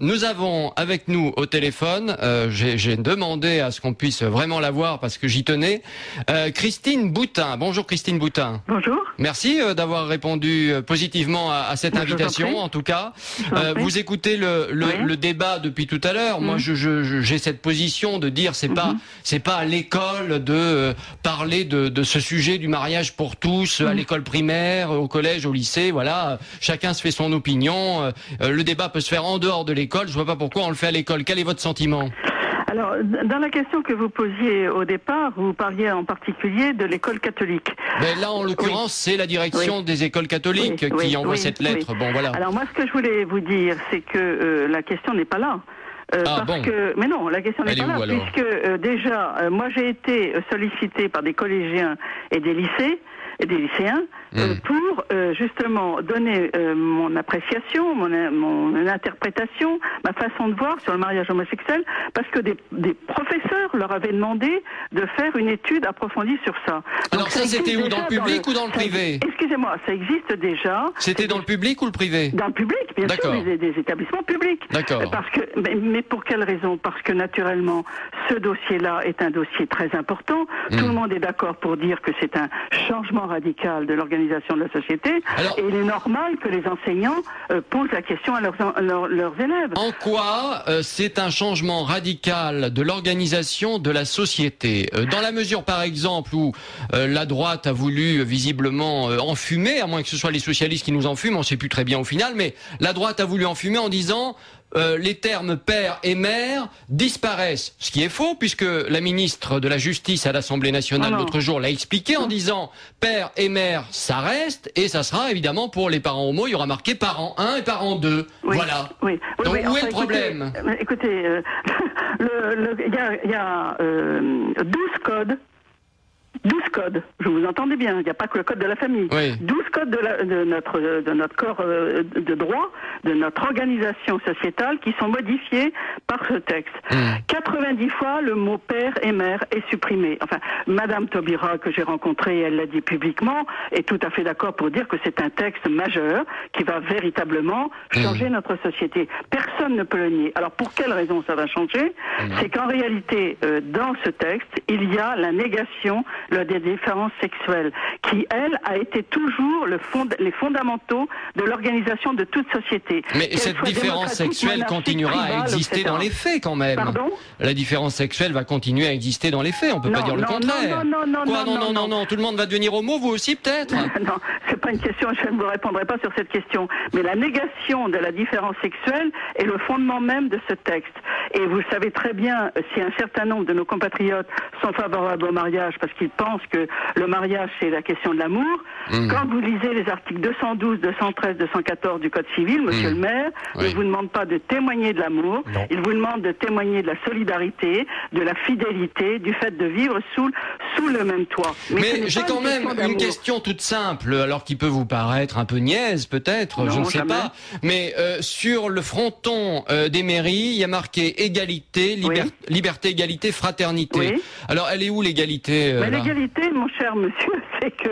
nous avons avec nous au téléphone, j'ai demandé à ce qu'on puisse vraiment la voir parce que j'y tenais, Christine Boutin. Bonjour Christine Boutin. Bonjour. Merci d'avoir répondu positivement à cette invitation, en tout cas. Vous écoutez le débat depuis tout à l'heure. Moi, j'ai cette position de dire c'est pas à l'école de parler de ce sujet du mariage pour tous, à l'école primaire, au collège, au lycée, voilà. Chacun se fait son opinion. Le débat peut se faire en dehors de l'école. Je vois pas pourquoi on le fait à l'école. Quel est votre sentiment ? Alors, dans la question que vous posiez au départ, vous parliez en particulier de l'école catholique. Mais là, en l'occurrence, c'est la direction des écoles catholiques qui envoie cette lettre. Bon, voilà. Alors moi, ce que je voulais vous dire, c'est que la question n'est pas là. Mais non, la question n'est pas là, puisque déjà, moi j'ai été sollicité par des collégiens et des lycéens pour justement donner mon appréciation, mon interprétation, ma façon de voir sur le mariage homosexuel, parce que des professeurs leur avaient demandé de faire une étude approfondie sur ça. Alors donc, ça c'était où, dans le public ou dans le privé ? Excusez-moi, ça existe déjà. C'était dans le public ou le privé ? Dans le public, bien sûr, des établissements publics. D'accord. Parce que, mais pour quelle raison ? Parce que naturellement, ce dossier-là est un dossier très important. Tout le monde est d'accord pour dire que c'est un changement radical de l'organisation de la société. Alors, et il est normal que les enseignants posent la question à leurs élèves. En quoi c'est un changement radical de l'organisation de la société ? Dans la mesure, par exemple, où la droite a voulu visiblement enfumer, à moins que ce soit les socialistes qui nous enfument, on ne sait plus très bien au final, mais la droite a voulu enfumer en disant... les termes père et mère disparaissent. Ce qui est faux, puisque la ministre de la Justice à l'Assemblée nationale l'autre jour l'a expliqué en disant père et mère, ça reste, et ça sera évidemment pour les parents homo, il y aura marqué parent 1 et parent 2. Voilà. Donc où est le problème ? Écoutez, il y a 12 codes. 12 codes, je vous entendez bien, il n'y a pas que le code de la famille. 12 codes de notre corps de droit, de notre organisation sociétale qui sont modifiés par ce texte. 90 fois, le mot père et mère est supprimé. Enfin, Madame Taubira, que j'ai rencontrée, elle l'a dit publiquement, est tout à fait d'accord pour dire que c'est un texte majeur qui va véritablement changer notre société. Personne ne peut le nier. Alors, pour quelle raison ça va changer ? C'est qu'en réalité, dans ce texte, il y a la négation des différences sexuelles, qui, elle, a été toujours les fondamentaux de l'organisation de toute société. Mais cette différence sexuelle continuera à exister dans les faits, quand même. Pardon ? La différence sexuelle va continuer à exister dans les faits, on peut pas dire le contraire. Non, tout le monde va devenir homo, vous aussi, peut-être ? Non, c'est pas une question, je ne vous répondrai pas sur cette question. Mais la négation de la différence sexuelle est le fondement même de ce texte. Et vous savez très bien, si un certain nombre de nos compatriotes sont favorables au mariage parce qu'ils pensent que le mariage c'est la question de l'amour, quand vous lisez les articles 212, 213, 214 du Code civil, monsieur le maire, il ne vous demande pas de témoigner de l'amour, il vous demande de témoigner de la solidarité, de la fidélité, du fait de vivre sous le même toit. Mais j'ai quand même une question toute simple, alors qui peut vous paraître un peu niaise peut-être, je ne sais pas, mais sur le fronton des mairies, il y a marqué égalité, liberté, égalité, fraternité. Alors elle est où l'égalité l'égalité, mon cher monsieur, c'est que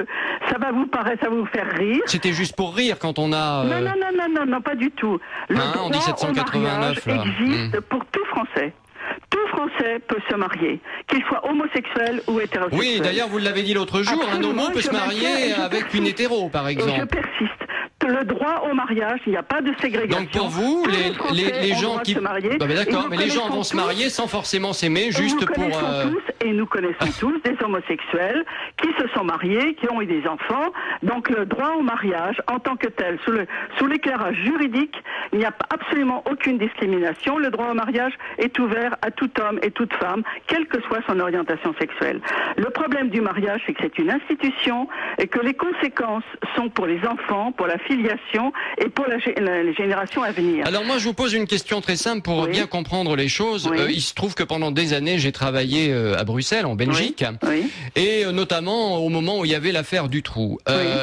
ça va vous faire rire. C'était juste pour rire quand on a... Non, pas du tout. Le droit en 1789 au mariage existe pour tout Français. Tout Français peut se marier, qu'il soit homosexuel ou hétérosexuel. Oui, d'ailleurs, vous l'avez dit l'autre jour, un homo peut se marier avec une hétéro, par exemple. Et je persiste. Le droit au mariage, il n'y a pas de ségrégation. Donc pour vous, les gens qui... d'accord, mais les gens vont se marier sans forcément s'aimer, juste pour... Et nous connaissons tous des homosexuels qui se sont mariés, qui ont eu des enfants. Donc le droit au mariage, en tant que tel, sous l'éclairage juridique, il n'y a absolument aucune discrimination. Le droit au mariage est ouvert à tout homme et toute femme, quelle que soit son orientation sexuelle. Le problème du mariage, c'est que c'est une institution et que les conséquences sont pour les enfants, pour la filiation et pour les générations à venir. Alors moi, je vous pose une question très simple pour bien comprendre les choses. Il se trouve que pendant des années, j'ai travaillé à Bruxelles, en Belgique, et notamment au moment où il y avait l'affaire Dutroux.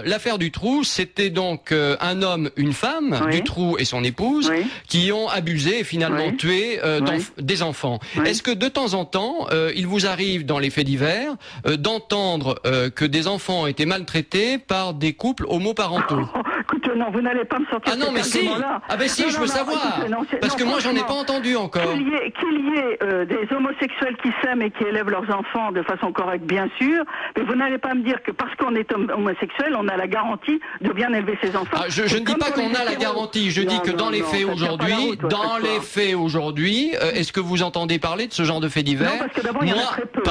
L'affaire Dutroux, c'était donc un homme, une femme, Dutroux et son épouse, qui ont abusé et finalement tué des enfants. Est-ce que de temps en temps, il vous arrive dans les faits divers d'entendre que des enfants ont été maltraités par des couples homoparentaux? Écoute, non, vous n'allez pas me sortir. Ah non, mais si. Ah ben si, non, je veux savoir. Parce que moi, j'en ai pas entendu encore. Qu'il y ait des homosexuels qui s'aiment et qui élèvent leurs enfants de façon correcte, bien sûr. Mais vous n'allez pas me dire que parce qu'on est homosexuel, on a la garantie de bien élever ses enfants. Ah, je ne dis pas qu'on a la garantie. Je dis que dans les faits aujourd'hui, est-ce que vous entendez parler de ce genre de faits divers? Non, parce que d'abord, il y en a très peu.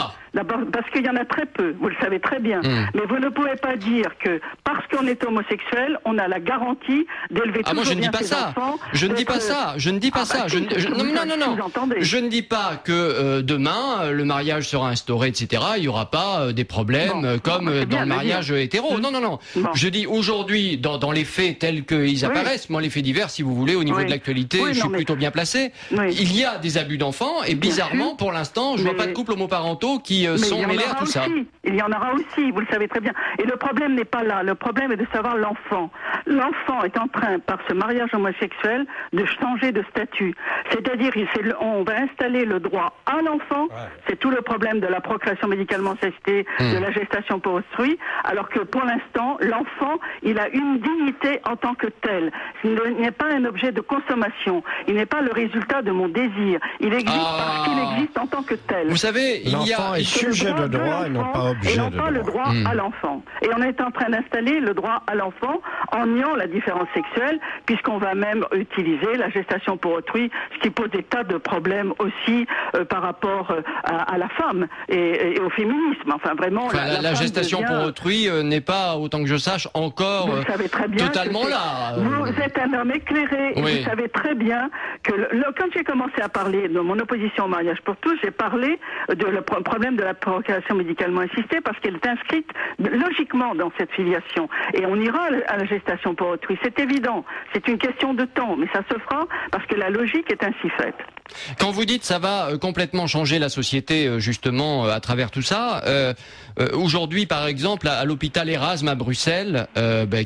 Parce qu'il y en a très peu, vous le savez très bien. Mais vous ne pouvez pas dire que parce qu'on est homosexuel, on a la garantie d'élever toujours bien ses enfants. Je ne dis pas ça. Je ne dis pas ça. Non. Je ne dis pas que demain, le mariage sera instauré, etc. Il n'y aura pas des problèmes comme dans le mariage hétéro. Non. Je dis aujourd'hui, dans les faits tels qu'ils apparaissent, moi les faits divers, si vous voulez, au niveau de l'actualité, je suis plutôt bien placé. Il y a des abus d'enfants et bizarrement, pour l'instant, je vois pas de couple homoparentaux qui sont mêlés à tout ça. Il y en aura aussi, vous le savez très bien. Et le problème n'est pas là. Le problème est de savoir l'enfant. L'enfant est en train, par ce mariage homosexuel, de changer de statut. C'est-à-dire, on va installer le droit à l'enfant. C'est tout le problème de la procréation médicalement assistée, de la gestation pour autrui. Alors que pour l'instant, l'enfant, il a une dignité en tant que tel. Il n'est pas un objet de consommation. Il n'est pas le résultat de mon désir. Il existe parce qu'il existe en tant que tel. Vous savez, l'enfant est sujet de droit et non pas objet de droit. Et non pas le droit à l'enfant. Et on est en train d'installer le droit à l'enfant en niant la différence sexuelle, puisqu'on va même utiliser la gestation pour autrui, ce qui pose des tas de problèmes aussi par rapport à la femme et au féminisme. Enfin, vraiment, la gestation pour autrui n'est pas, autant que je sache, encore totalement là. Vous êtes un homme éclairé et vous savez très bien que quand j'ai commencé à parler de mon opposition au mariage pour tous, j'ai parlé le problème de la procréation médicalement assistée parce qu'elle est inscrite logiquement dans cette filiation. Et on ira à la gestation pour autrui. C'est évident. C'est une question de temps. Mais ça se fera parce que la logique est ainsi faite. Quand vous dites ça va complètement changer la société justement à travers tout ça, aujourd'hui par exemple à l'hôpital Erasme à Bruxelles,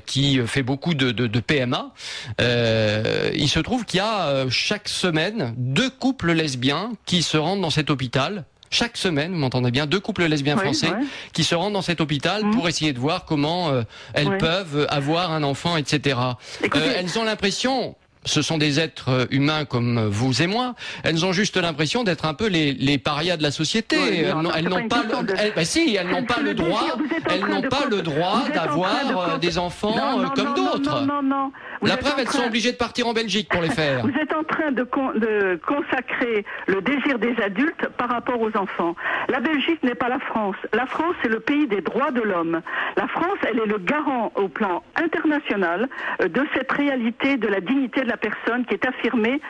qui fait beaucoup de PMA, il se trouve qu'il y a chaque semaine 2 couples lesbiens qui se rendent dans cet hôpital. Chaque semaine, vous m'entendez bien, 2 couples lesbiens français qui se rendent dans cet hôpital pour essayer de voir comment elles peuvent avoir un enfant, etc. Elles ont l'impression, ce sont des êtres humains comme vous et moi, elles ont juste l'impression d'être un peu les parias de la société. Elles n'ont pas le droit d'avoir des enfants comme d'autres. Non. La preuve, elles sont obligées de partir en Belgique pour les faire. Vous êtes en train de consacrer le désir des adultes par rapport aux enfants. La Belgique n'est pas la France. La France, c'est le pays des droits de l'homme. La France, elle est le garant au plan international de cette réalité de la dignité de la personne qui est affirmée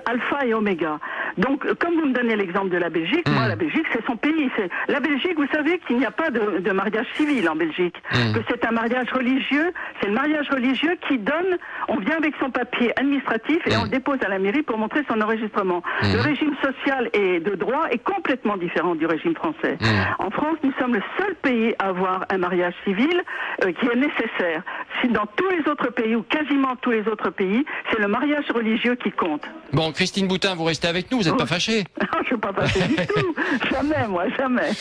alpha et oméga. Donc, comme vous me donnez l'exemple de la Belgique, moi, la Belgique, c'est son pays. La Belgique, vous savez qu'il n'y a pas de mariage civil en Belgique. Que c'est un mariage religieux. C'est le mariage religieux qui donne, on vient avec son papier administratif et on le dépose à la mairie pour montrer son enregistrement. Le régime social et de droit est complètement différent du régime français. En France, nous sommes le seul pays à avoir un mariage civil qui est nécessaire. Si dans tous les autres pays, ou quasiment tous les autres pays, c'est le mariage religieux qui compte. Bon, Christine Boutin, vous restez avec nous, vous n'êtes pas fâchée? Je ne suis pas fâchée du tout. Jamais, moi, jamais.